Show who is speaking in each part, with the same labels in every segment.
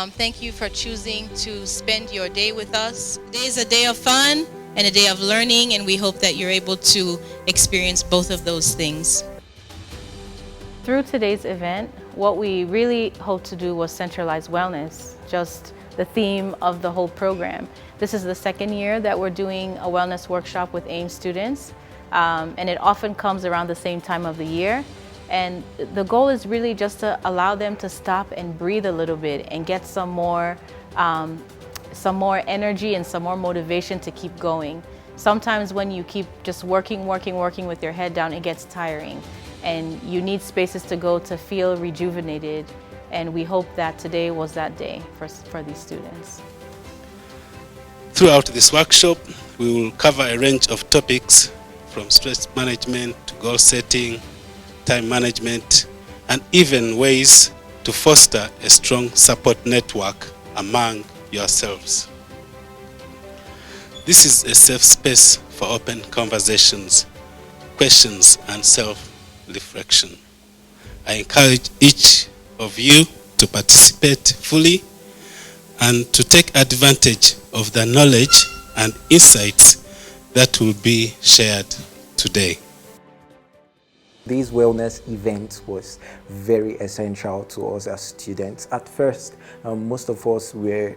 Speaker 1: Thank you for choosing to spend your day with us. Today is a day of fun and a day of learning, and we hope that you're able to experience both of those things.
Speaker 2: Through today's event, what we really hope to do was centralize wellness, just the theme of the whole program. This is the second year that we're doing a wellness workshop with AIM students, and it often comes around the same time of the year. And the goal is really just to allow them to stop and breathe a little bit and get some more energy and some more motivation to keep going. Sometimes when you keep just working with your head down, it gets tiring. And you need spaces to go to feel rejuvenated. And we hope that today was that day for these students.
Speaker 3: Throughout this workshop, we will cover a range of topics from stress management to goal setting, time management, and even ways to foster a strong support network among yourselves. This is a safe space for open conversations, questions, and self-reflection. I encourage each of you to participate fully and to take advantage of the knowledge and insights that will be shared today.
Speaker 4: This wellness event was very essential to us as students. At first, most of us were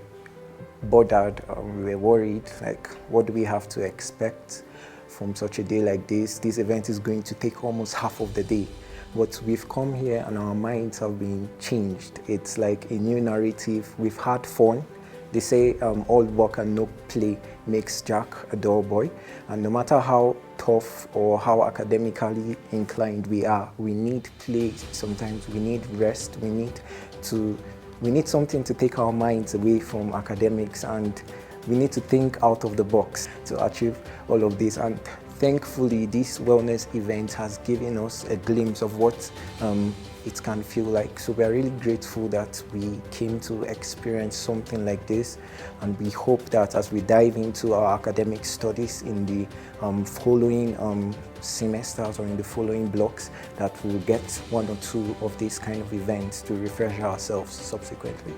Speaker 4: bothered, we were worried, like, what do we have to expect from such a day like this? This event is going to take almost half of the day. But we've come here and our minds have been changed. It's like a new narrative. We've had fun. They say all work and no play makes Jack a dull boy. And no matter how tough or how academically inclined we are, we need play. Sometimes we need rest. We need something to take our minds away from academics, and we need to think out of the box to achieve all of this. And thankfully, this wellness event has given us a glimpse of what it can feel like. So we are really grateful that we came to experience something like this, and we hope that as we dive into our academic studies in the following semesters or in the following blocks, that we'll get one or two of these kind of events to refresh ourselves subsequently.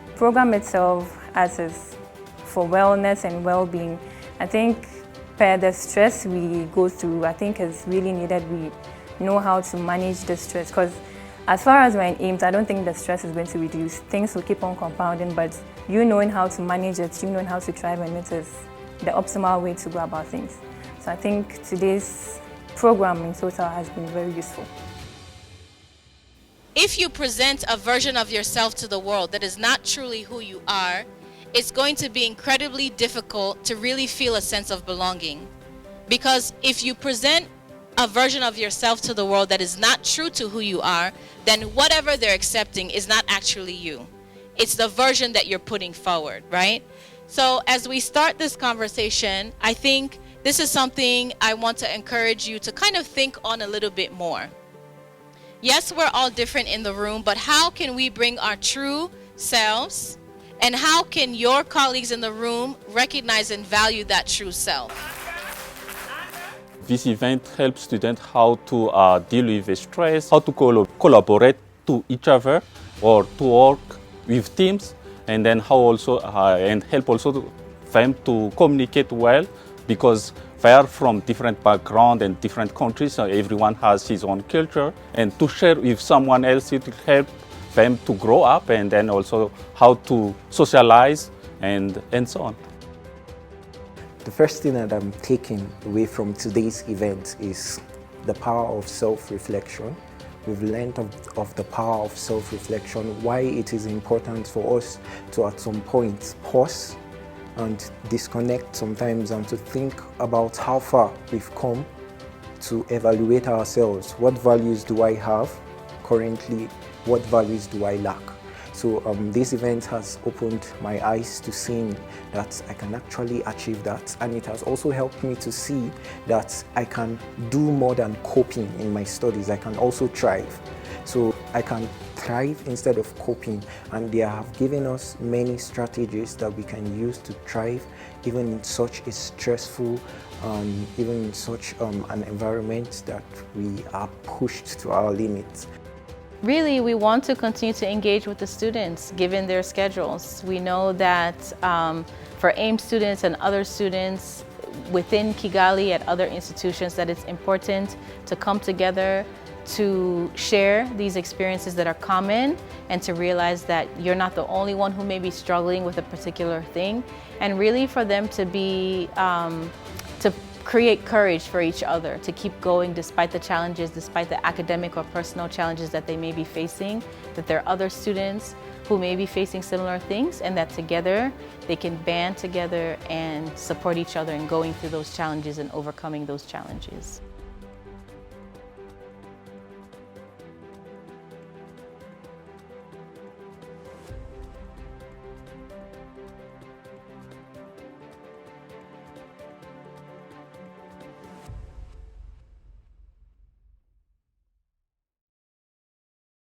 Speaker 5: The program itself, as is for wellness and well-being, I think per the stress we go through, I think is really needed. We know how to manage the stress, because as far as we're in AIMS, I don't think the stress is going to reduce. Things will keep on compounding, but you knowing how to manage it, you knowing how to thrive on it is the optimal way to go about things. So I think today's program in total has been very useful.
Speaker 1: If you present a version of yourself to the world that is not truly who you are, it's going to be incredibly difficult to really feel a sense of belonging. Because if you present a version of yourself to the world that is not true to who you are, then whatever they're accepting is not actually you. It's the version that you're putting forward, right? So as we start this conversation, I think this is something I want to encourage you to kind of think on a little bit more. Yes, we're all different in the room, but how can we bring our true selves? And how can your colleagues in the room recognize and value that true self?
Speaker 6: This event helps students how to deal with the stress, how to collaborate to each other or to work with teams, and then how also and help also them to communicate well, because they are from different backgrounds and different countries, so everyone has his own culture, and to share with someone else, it will help them to grow up, and then also how to socialize and so on.
Speaker 4: The first thing that I'm taking away from today's event is the power of self-reflection. We've learned of the power of self-reflection, why it is important for us to at some point pause and disconnect sometimes and to think about how far we've come, to evaluate ourselves. What values do I have currently? What values do I lack? So this event has opened my eyes to seeing that I can actually achieve that, and it has also helped me to see that I can do more than coping in my studies. I can also thrive. So I can thrive instead of coping, and they have given us many strategies that we can use to thrive even in such a stressful even in such an environment that we are pushed to our limits.
Speaker 2: Really, we want to continue to engage with the students given their schedules. We know that for AIM students and other students within Kigali at other institutions, that it's important to come together to share these experiences that are common and to realize that you're not the only one who may be struggling with a particular thing, and really for them to be to create courage for each other to keep going despite the challenges, despite the academic or personal challenges that they may be facing, that there are other students who may be facing similar things, and that together they can band together and support each other in going through those challenges and overcoming those challenges.